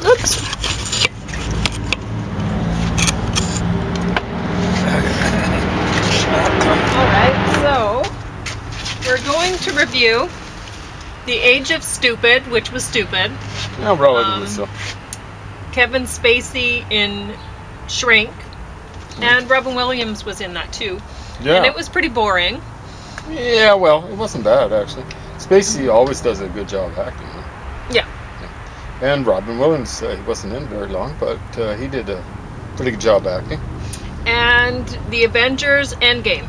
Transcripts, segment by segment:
Oops. Alright, so we're going to review The Age of Stupid, which was stupid. Yeah, relatively so. Kevin Spacey in Shrink. And Robin Williams was in that too. Yeah. And it was pretty boring. Yeah, well, it wasn't bad, actually. Spacey always does a good job acting. Huh? Yeah. And Robin Williams, he wasn't in very long, but he did a pretty good job acting. And The Avengers Endgame,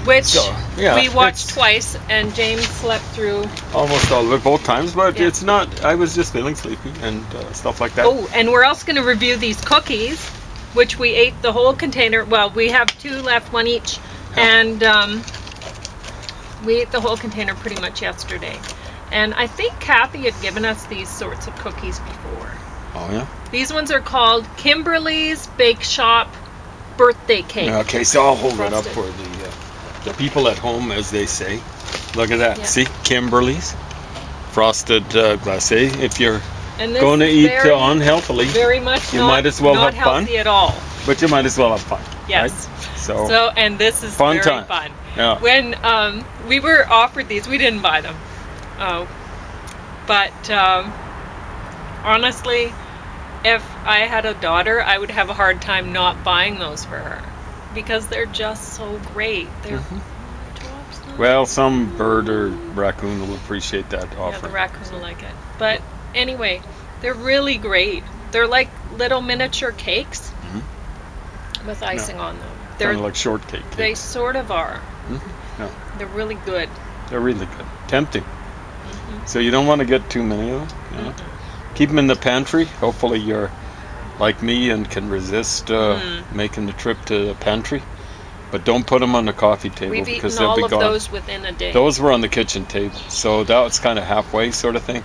which we watched twice, and James slept through almost all of it, both times, but Yeah. it's not, I was just feeling sleepy and stuff like that. Oh, and we're also going to review these cookies, which we ate the whole container. Well, we have 2 left, 1 each, and we ate the whole container pretty much yesterday. And I think Kathy had given us these sorts of cookies before. Oh, yeah? These ones are called Kimberly's Bake Shop Birthday Cake. Okay, so I'll hold Frosted. it up for the people at home, as they say. Look at that. Yeah. See? Kimberly's Frosted Glacé. If you're And this going to is eat very, unhealthily, very much you not, might as well not have fun. healthy at all. but you might as well have fun. Yes. Right? So, and this is Fun very time. fun. Yeah. When we were offered these, we didn't buy them. But honestly, if I had a daughter, I would have a hard time not buying those for her because they're just so great. They're Well, some bird or raccoon will appreciate that yeah, offer. the raccoon will like it. But anyway, they're really great. They're like little miniature cakes with icing on them. They're Kind of like shortcake cake. They sort of are. Yeah. They're really good. They're really good. Tempting. So you don't want to get too many of them. You know? Keep them in the pantry. Hopefully you're like me and can resist making the trip to the pantry. But don't put them on the coffee table We've because eaten they'll be all of gone. those within a day. Those were on the kitchen table, so that was kind of halfway sort of thing.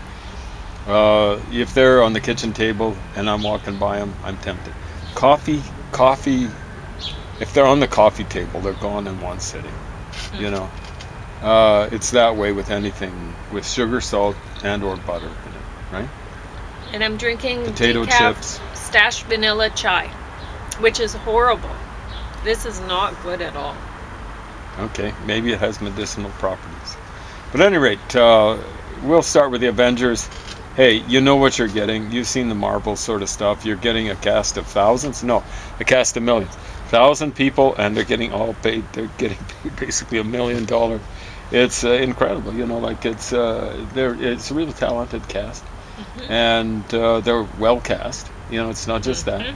If they're on the kitchen table and I'm walking by them, I'm tempted. Coffee. If they're on the coffee table, they're gone in one sitting. You know, it's that way with anything with sugar, salt, and or butter in it, right? And I'm drinking Potato decaf chips. stashed vanilla chai, which is horrible. This is not good at all. Okay, maybe it has medicinal properties. But at any rate, we'll start with the Avengers. Hey, you know what you're getting. You've seen the Marvel sort of stuff. You're getting a cast of thousands. No, a cast of millions. 1,000 people, and they're getting all paid. They're getting paid basically $1 million. It's incredible. You know, like it's a really talented cast, and they're well cast. You know, it's not just that.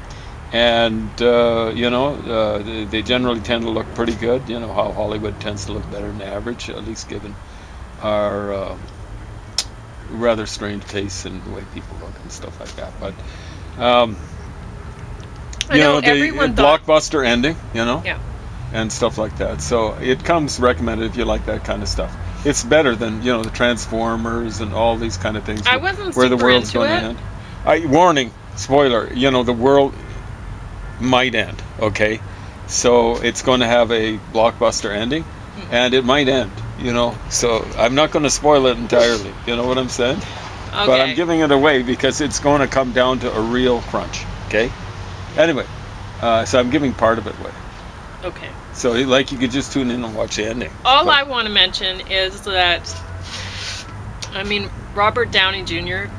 And they generally tend to look pretty good. You know how Hollywood tends to look better than average, at least given our rather strange tastes in the way people look and stuff like that. But everyone thought blockbuster ending, Yeah. and stuff like that. So it comes recommended if you like that kind of stuff. It's better than the Transformers and all these kind of things. I wasn't where the super world's into going it. to end. Warning, spoiler. The world might end. Okay, so it's going to have a blockbuster ending, and it might end. So I'm not going to spoil it entirely. You know what I'm saying? Okay. But I'm giving it away because it's going to come down to a real crunch. Okay. Anyway, so I'm giving part of it away. Okay. So you could just tune in and watch the ending. All I want to mention is that, Robert Downey Jr.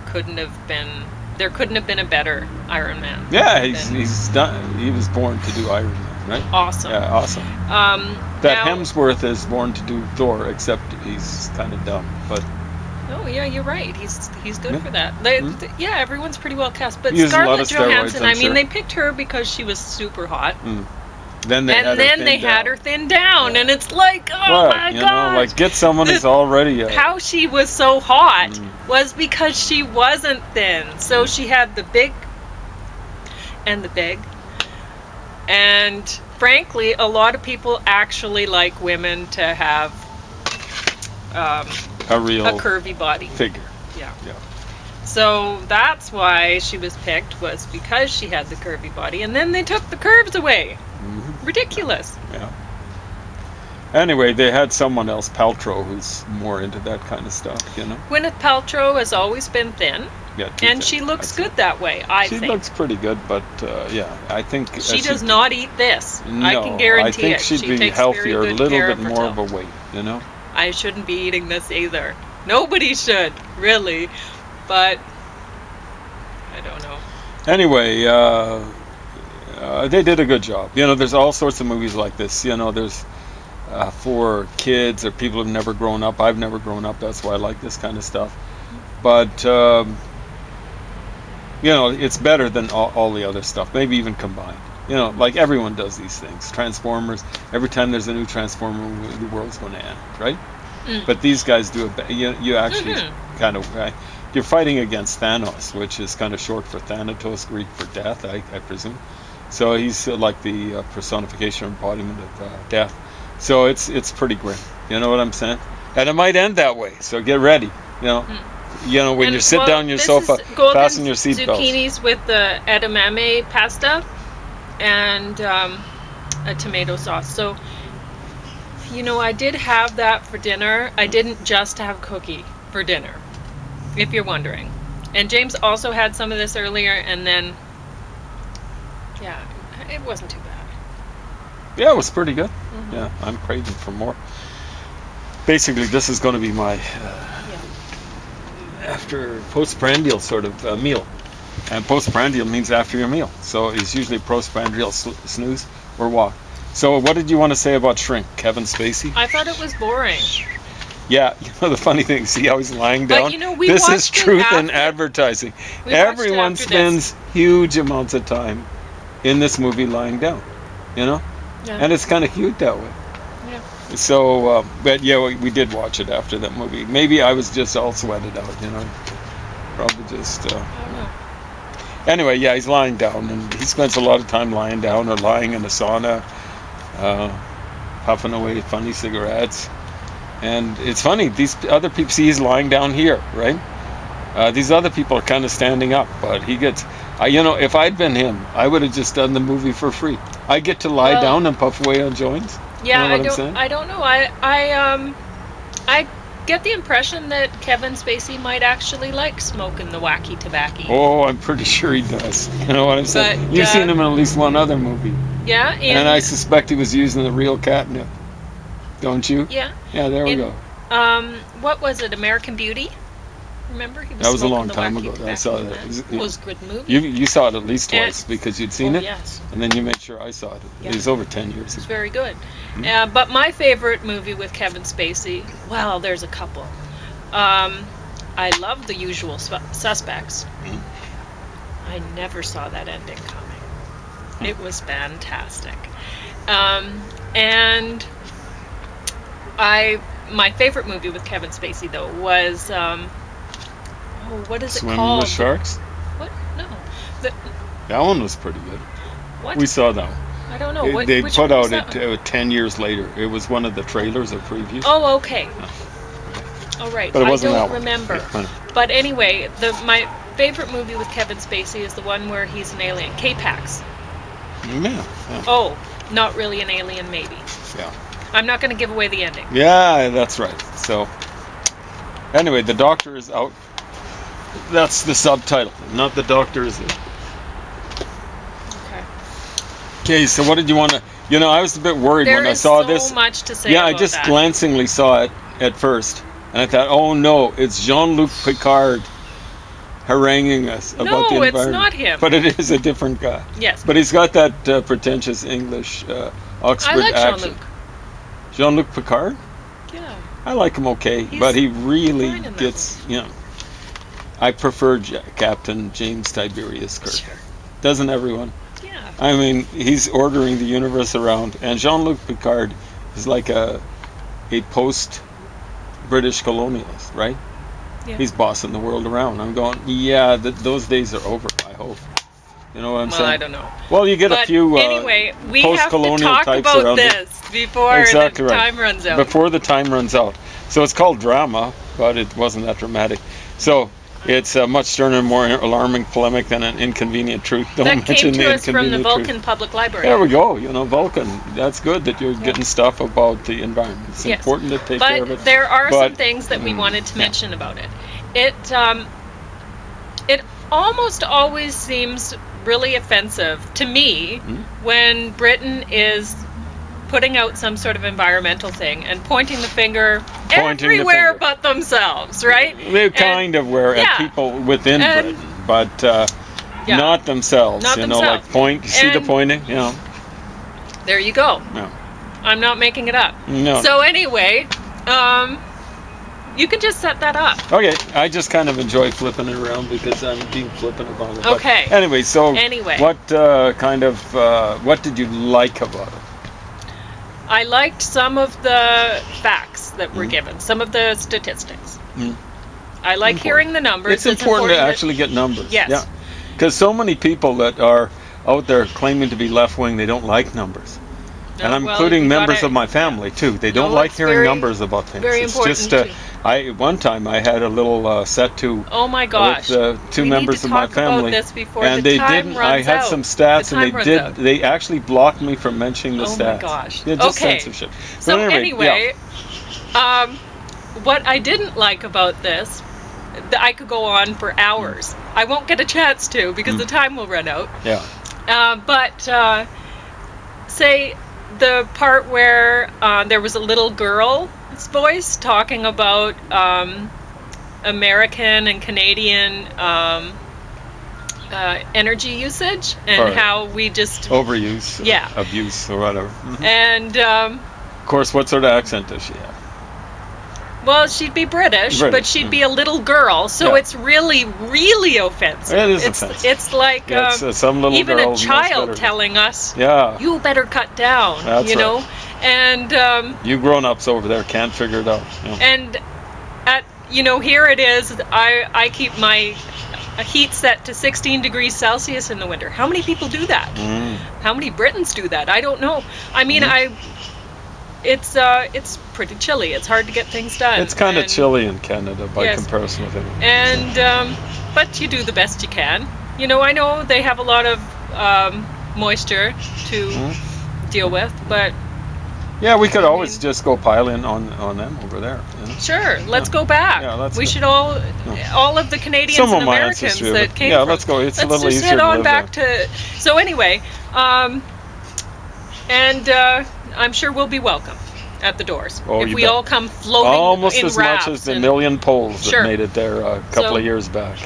There couldn't have been a better Iron Man. Yeah, he's done. He was born to do Iron Man, right? Awesome. Yeah, awesome. Now, Hemsworth is born to do Thor, except he's kind of dumb. But oh yeah, you're right. He's good Yeah. for that. Everyone's pretty well cast. But Uses a lot of Scarlett steroids, Johansson, I'm sure. they picked her because she was super hot. then they had her thinned down, Yeah. and it's like, oh my god! Get someone who's already. How she was so hot was because she wasn't thin. So she had the big and the big. And frankly, a lot of people actually like women to have a real a curvy body. figure. Yeah. Yeah. So that's why she was picked, was because she had the curvy body. And then they took the curves away. Ridiculous. Yeah. Anyway, they had someone else, Paltrow, who's more into that kind of stuff. Gwyneth Paltrow has always been thin. Yeah, too And thin. she looks That's good that way, I She think. looks pretty good, but yeah, I think She does not eat this. I No, can guarantee I think it. she'd She be takes healthier, a very good little care bit of more of herself. a weight, you know. I shouldn't be eating this either. Nobody should, really. But I don't know. Anyway, they did a good job. You know, there's all sorts of movies like this. You know, there's for kids or people who've never grown up. I've never grown up. That's why I like this kind of stuff. But you know, it's better than all the other stuff. Maybe even combined. You know, like everyone does these things. Transformers. Every time there's a new Transformer movie, the world's going to end, right? Mm. But these guys do it. You actually kind of. You're fighting against Thanos, which is kind of short for Thanatos, Greek for death, I presume. So he's like the personification or embodiment of death. So it's pretty grim. You know what I'm saying? And it might end that way. So get ready. You know when And, you sit well, down on your this sofa, is golden fasten your seatbelts. zucchinis with the edamame pasta and a tomato sauce. So, you know, I did have that for dinner. I didn't just have cookie for dinner, if you're wondering. And James also had some of this earlier, and then, yeah, it wasn't too bad. Yeah, it was pretty good. Yeah, I'm craving for more. Basically, this is going to be my after postprandial sort of meal. And postprandial means after your meal. So it's usually postprandial snooze or walk. So what did you want to say about Shrink, Kevin Spacey? I thought it was boring. Yeah, you know the funny thing, see how he's lying down? But, you know, we this is watched it truth in after- advertising. We watched it Everyone after spends huge amounts of time in this movie lying down, you know? Yeah. And it's kind of cute that way. Yeah. So, but yeah, we did watch it after that movie. Maybe I was just all sweated out, you know? Probably just... I don't know. Anyway, yeah, he's lying down, and he spends a lot of time lying down or lying in a sauna, puffing away funny cigarettes. And it's funny, these other people, see, he's lying down here, right? These other people are kind of standing up, but he gets, you know, if I'd been him, I would have just done the movie for free. I get to lie Well, down and puff away on joints. Yeah, You know what I'm saying? I don't know. I get the impression that Kevin Spacey might actually like smoking the wacky tobacco. Oh, I'm pretty sure he does. You know what I'm saying? But, You've seen him in at least one other movie. Yeah, And I suspect he was using the real catnip. Don't you? yeah. Yeah, there we In- go. What was it? American Beauty? Remember? He That was a smoking long the time wacky ago that I saw tobacco that. then. It was a good movie. You saw it at least And- twice because you'd seen Oh, it, yes. and then you made sure I saw it. Yeah. It was over 10 years It's ago. very good. Hmm? But my favorite movie with Kevin Spacey, well, there's a couple. I love The Usual Suspects. Hmm. I never saw that ending coming. Hmm. It was fantastic. And my favorite movie with Kevin Spacey though was what is it Swimming called? with Sharks? What? No. The, That one was pretty good. what? We saw that one. I don't know. They which put one was out that it one? 10 years later. It was one of the trailers or previews. Oh, okay. All right. But it wasn't I that don't one. remember. Yeah, I know. But anyway, my favorite movie with Kevin Spacey is the one where he's an alien, K-Pax. Yeah. Oh, not really an alien, maybe. Yeah. I'm not going to give away the ending. Yeah, that's right. So, anyway, the doctor is out. That's the subtitle. Not the doctor is there. Okay. Okay, so what did you want to... You know, I was a bit worried There when I is saw so this. much to say Yeah, I about just that. glancingly saw it at first. And I thought, oh no, it's Jean-Luc Picard haranguing us about No, the it's environment. not him. But it is a different guy. Yes. But he's got that pretentious English Oxford I like accent. Jean-Luc. Jean-Luc Picard? Yeah. I like him okay, He's but he really fine in that gets, you know. I prefer Captain James Tiberius Kirk. Sure. Doesn't everyone? Yeah. I mean, he's ordering the universe around, and Jean-Luc Picard is like a post-British colonialist, right? Yeah. He's bossing the world around. I'm going, yeah, those days are over, I hope. You know what I'm Well, saying? I don't know. Well, you get But a few anyway, we have to post-colonial talk types about around here. this before Exactly the right. time runs out. Before the time runs out. So it's called drama, but it wasn't that dramatic. So it's a much sterner, more alarming polemic than an inconvenient truth. Don't that mention came the to us from the inconvenient Vulcan truth. Public Library. There we go. You know, Vulcan. That's good that you're getting stuff about the environment. It's Yes. important to take care of But it. there are But- some things that we wanted to yeah. mention about it. It it almost always seems really offensive to me when Britain is putting out some sort of environmental thing and pointing the finger everywhere but themselves, right? They kind of were yeah. at people within And- Britain, but not themselves. Not you know, like themselves. point. You see the And- pointing? You know. There you go. No. I'm not making it up. No. So anyway, you can just set that up. Okay, I just kind of enjoy flipping it around because I'm being flippant about it. But Okay. anyway, so Anyway. what what did you like about it? I liked some of the facts that were given, some of the statistics. I like hearing the numbers. It's important to that- actually get numbers. Yes. Yeah. Because so many people that are out there claiming to be left wing, they don't like numbers. And I'm well, including you members gotta- of my family too. They don't No, like it's hearing very- numbers about things. very it's important just to- one time I had a little set to Oh my gosh. with two We members need to of my talk family, about this before and the they time didn't. I runs had out. some stats, The and time they runs did. out. They actually blocked me from mentioning the Oh my stats. gosh. Yeah, just Okay. censorship. So But anyway, what I didn't like about this, I could go on for hours. I won't get a chance to because the time will run out. yeah. But say the part where there was a little girl's voice talking about American and Canadian energy usage and Right. how we just Overuse, Yeah. abuse, or whatever. and Of course, what sort of accent does she have? well, she'd be British, but British, she'd be a little girl, so Yeah. it's really, really offensive. It is it's, offensive. It's like Yeah, it's, some little even girl a knows child better. telling us, Yeah. "You better cut down," That's you know, right. and You grown-ups over there can't figure it out. Yeah. and at here it is. I keep my heat set to 16 degrees Celsius in the winter. How many people do that? How many Britons do that? I don't know. I mean, it's pretty chilly. It's hard to get things done. It's kind of And- chilly in Canada by Yes. comparison with it. And but you do the best you can. I know they have a lot of moisture to deal with, but Yeah, we could always mean- just go pile in on them over there. You know? sure, let's go back. Yeah, let's we go. should all of the Canadians Some and of my Americans ancestry that of it. came Yeah, from. let's go. It's a little just easier head to on live back to. So anyway, and I'm sure we'll be welcome at the doors Oh, if you we bet. all come floating Almost in as rafts much as the and- million Poles that Sure. made it there a couple So- of years back.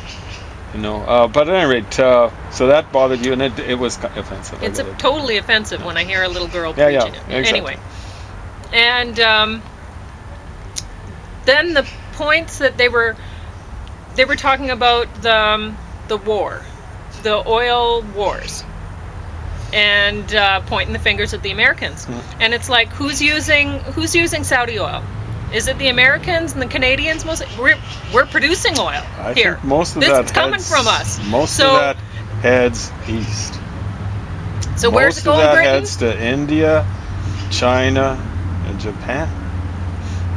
But at any rate, so that bothered you, and it was offensive. I It's get it. totally offensive when I hear a little girl Yeah, preaching yeah, it. exactly. Anyway, and then the points that they were talking about the war, the oil wars, and pointing the fingers at the Americans. And it's like, who's using Saudi oil? Is it the Americans and the Canadians? We're producing oil I here. think most of this that is coming heads- from us. Most So- of that heads east. So where's it Most of going, that Britain? heads to India, China, and Japan,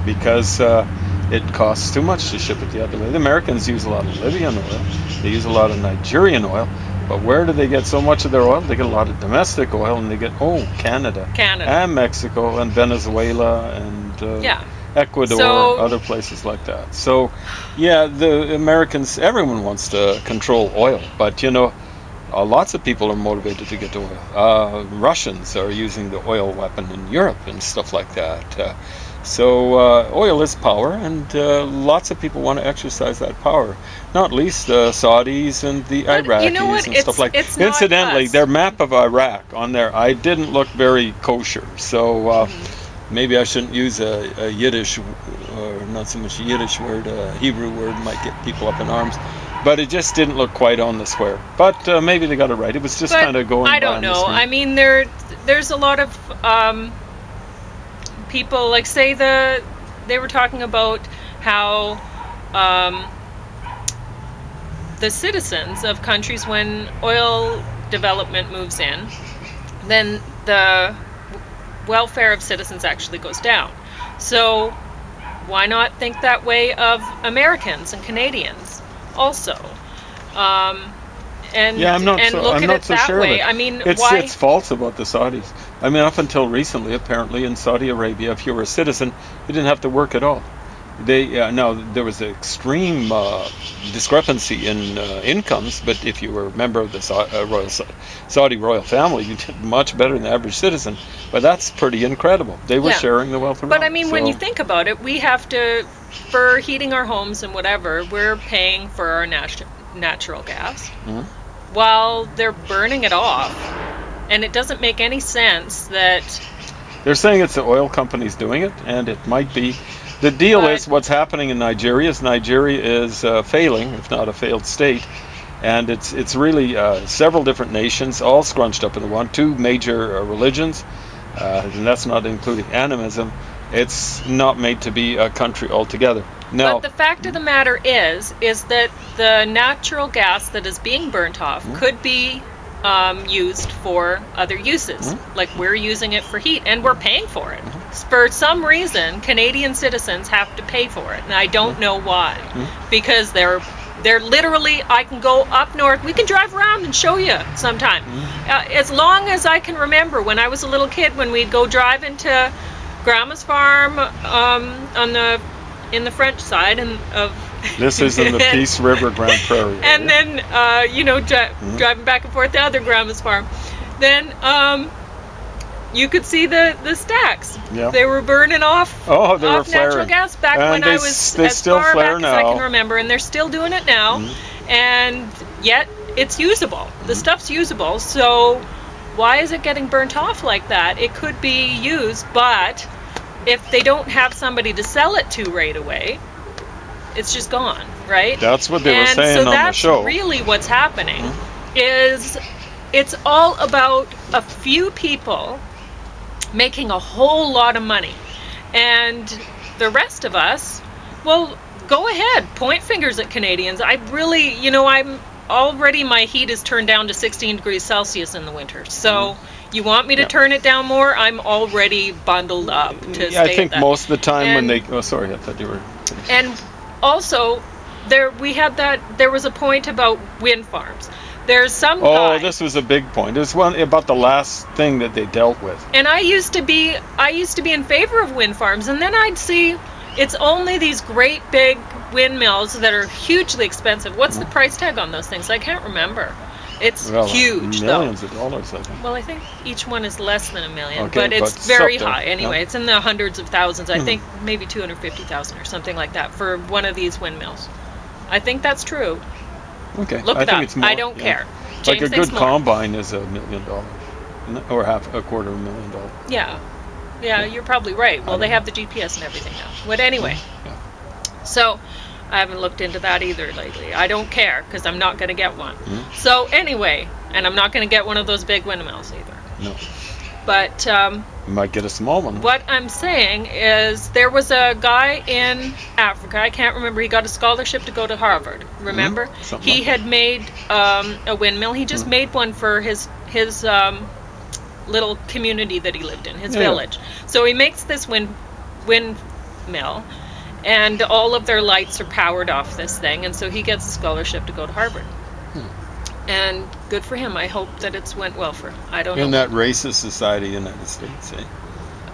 because it costs too much to ship it the other way. The Americans use a lot of Libyan oil. They use a lot of Nigerian oil. But where do they get so much of their oil? They get a lot of domestic oil, and they get Canada, and Mexico, and Venezuela, and Yeah. Ecuador, So- other places like that. So, yeah, the Americans, everyone wants to control oil, but lots of people are motivated to get to oil. Russians are using the oil weapon in Europe and stuff like that. So oil is power, and lots of people want to exercise that power. Not least the Saudis and the But Iraqis you know what? and stuff like that. It's not Incidentally, us. their map of Iraq on there, I didn't look very kosher. So maybe I shouldn't use a Yiddish, or not so much a Yiddish word, a Hebrew word might get people up in arms. But it just didn't look quite on the square. But maybe they got it right. It was just But kind of going I by don't on the know. screen. I mean, there's a lot of people, like, say they were talking about how the citizens of countries, when oil development moves in, then the welfare of citizens actually goes down. So why not think that way of Americans and Canadians also? And Yeah, I'm not and so, look I'm at not it so that sure way. of it. I mean, it's why? it's false about the Saudis. I mean, up until recently, apparently in Saudi Arabia, if you were a citizen, you didn't have to work at all. there was an extreme discrepancy in incomes, but if you were a member of the Saudi royal family, you did much better than the average citizen. But that's pretty incredible. They were Yeah. sharing the wealth around. But I mean, when so- you think about it, we have to, for heating our homes and whatever, we're paying for our natural gas Mhm. while they're burning it off. And it doesn't make any sense that, They're saying it's the oil companies doing it, and it might be. The deal But- is what's happening in Nigeria is failing, if not a failed state, and it's really several different nations, all scrunched up into one. Two major religions, and that's not including animism. It's not made to be a country altogether. Now, but the fact of the matter is that the natural gas that is being burnt off could be used for other uses. Like we're using it for heat and we're paying for it. For some reason, Canadian citizens have to pay for it, and I don't know why. Because they're literally, I can go up north, we can drive around and show you sometime. As long as I can remember, when I was a little kid, when we'd go drive into Grandma's farm in the French side of this is in the Peace River Grand Prairie. and area. then driving back and forth to other Grandma's farm, then you could see the stacks. Yeah. They were burning off Oh, they were natural flaring. gas back And when they I was they as still far flare back as I now. can remember, and they're still doing it now. And yet it's usable. The stuff's usable. So why is it getting burnt off like that? It could be used, but if they don't have somebody to sell it to right away, it's just gone, right? That's what they were And saying so on the that's show. really what's happening. Is it's all about a few people making a whole lot of money, and the rest of us, well, go ahead, point fingers at Canadians. I really, I'm already, my heat is turned down to 16 degrees Celsius in the winter, so you want me to turn it down more? I'm already bundled up to stay I at think that. most of the time when And- they. Oh, sorry, I thought you were. And also, there was a point about wind farms. There's some guy, Oh, this was a big point. It's one about the last thing that they dealt with. and I used to be in favor of wind farms, and then I'd see it's only these great big windmills that are hugely expensive. What's the price tag on those things? I can't remember. It's Well, huge, though. millions of dollars, I think. Well, I think each one is less than $1 million, Okay, but it's but very something, high anyway. yeah. It's in the hundreds of thousands. I think maybe 250,000 or something like that for one of these windmills. I think that's true. Okay, Look I it think up. it's more. I don't yeah. care. Like James a thinks good more. combine is $1 million, or $250,000. Yeah. Yeah, you're probably right. Well, they have the GPS and everything now. But anyway, Yeah. so I haven't looked into that either lately. I don't care because I'm not going to get one. Mm-hmm. So anyway, and I'm not going to get one of those big windmills either. No, But you might get a small one. what I'm saying is there was a guy in Africa, I can't remember, he got a scholarship to go to Harvard, remember? Something He like had made a windmill. He just made one for his little community that he lived in, his Yeah. village. So he makes this windmill, and all of their lights are powered off this thing, and so he gets a scholarship to go to Harvard. And good for him. I hope that it's went well for him. I don't In know. that racist society, United States, eh?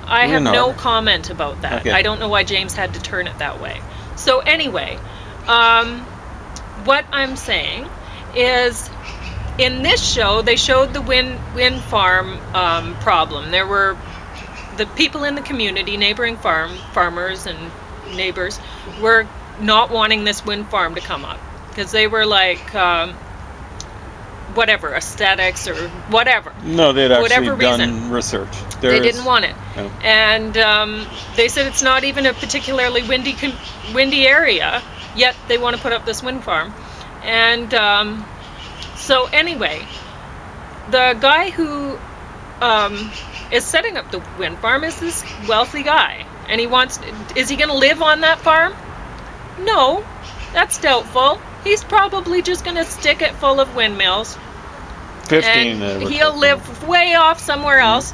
I have No. no comment about that. Okay. I don't know why James had to turn it that way. So anyway, what I'm saying is, in this show, they showed the wind farm problem. There were the people in the community, neighboring farmers and neighbors, were not wanting this wind farm to come up because they were like, whatever, aesthetics or whatever. No, they'd actually Whatever done reason. research. They didn't want it. No. And they said it's not even a particularly windy area, yet they want to put up this wind farm. And so anyway, the guy who is setting up the wind farm is this wealthy guy. And is he going to live on that farm? No, that's doubtful. He's probably just going to stick it full of windmills. 15. And he'll live way off somewhere else,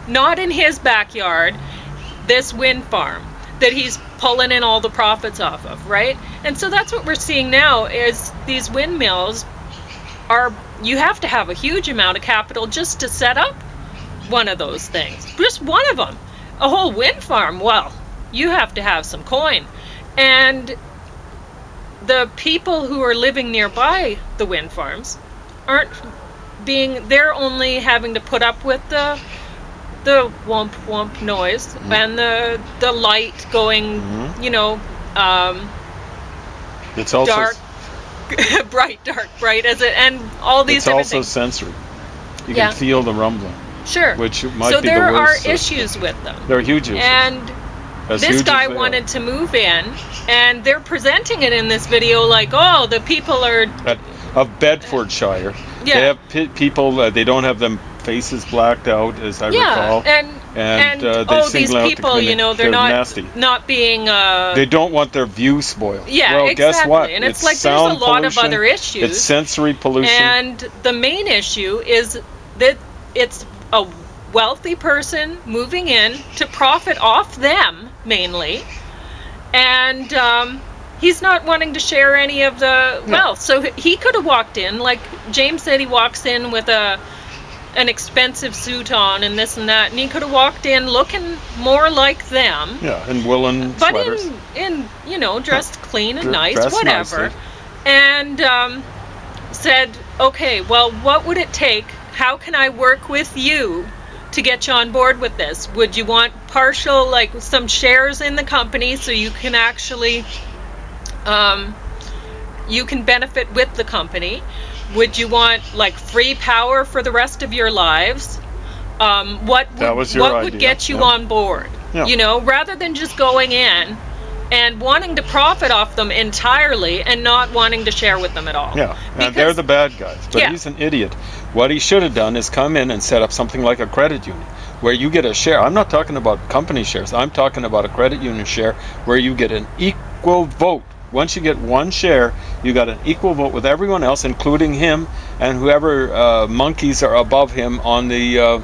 not in his backyard, this wind farm that he's pulling in all the profits off of, right? And so that's what we're seeing now is these windmills you have to have a huge amount of capital just to set up one of those things. Just one of them. A whole wind farm, well, you have to have some coin. And the people who are living nearby the wind farms aren't they're only having to put up with the whomp whomp noise and the light going, It's also dark, bright as it, and all these it's different also things. sensory. You Yeah. can feel the rumbling, Sure. which might So be there the worst. are issues with them. There are huge issues. And As this huge guy as they wanted to move in, and they're presenting it in this video like, oh, the people are, of Bedfordshire. Yeah. They have people. They don't have them faces blacked out, as I recall. and they these single out the people, community. they're not nasty. not being. They don't want their view spoiled. Yeah, well, exactly. guess what? And it's like there's a sound lot of pollution, other issues. It's sensory pollution. And the main issue is that it's a wealthy person moving in to profit off them mainly, and he's not wanting to share any of the wealth. So he could have walked in, like James said, he walks in with an expensive suit on and this and that, and he could have walked in looking more like them. Yeah, and woolen But sweaters. in dressed clean and nice, Dressed whatever. nicely. And said, okay, well, what would it take? How can I work with you to get you on board with this? Would you want partial, like some shares in the company so you can actually, you can benefit with the company? Would you want like free power for the rest of your lives? What would idea. get you Yeah. on board? Yeah. Rather than just going in and wanting to profit off them entirely and not wanting to share with them at all. Yeah, and Because- they're the bad guys. But Yeah. he's an idiot. What he should have done is come in and set up something like a credit union where you get a share. I'm not talking about company shares. I'm talking about a credit union share where you get an equal vote. Once you get one share, you got an equal vote with everyone else, including him and whoever monkeys are above him on the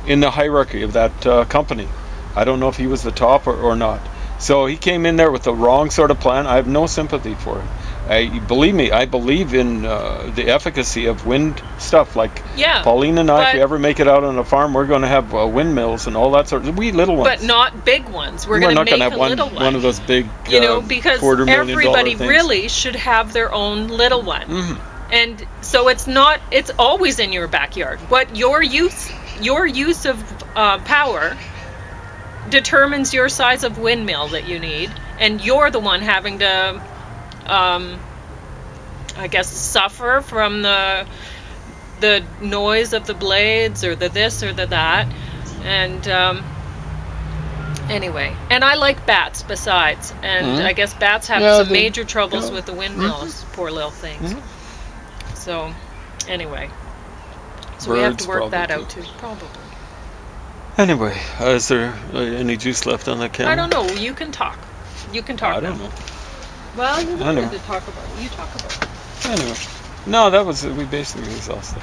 in the hierarchy of that company. I don't know if he was the top or not. So he came in there with the wrong sort of plan. I have no sympathy for him. Believe me, I believe in the efficacy of wind stuff. Like Yeah, Pauline and I, if but- we ever make it out on a farm, we're going to have windmills and all that sort of wee little ones. But not big ones. We're We're going to not make gonna have a little one. one of those big Because $250,000 everybody things. really should have their own little one. Mhm. And so it's always in your backyard. What your use of power determines your size of windmill that you need, and you're the one having to, I guess, suffer from the noise of the blades or the this or the that. And anyway, and I like bats besides, and I guess bats have some major troubles with the windmills, poor little things. So anyway, so we have Birds to work that probably out too, probably. Anyway, is there any juice left on the camera? I don't know. You can talk. You can talk. I don't know. Well, you wanted Anyway. to talk about it. You talk about it. Anyway, no, we basically exhausted.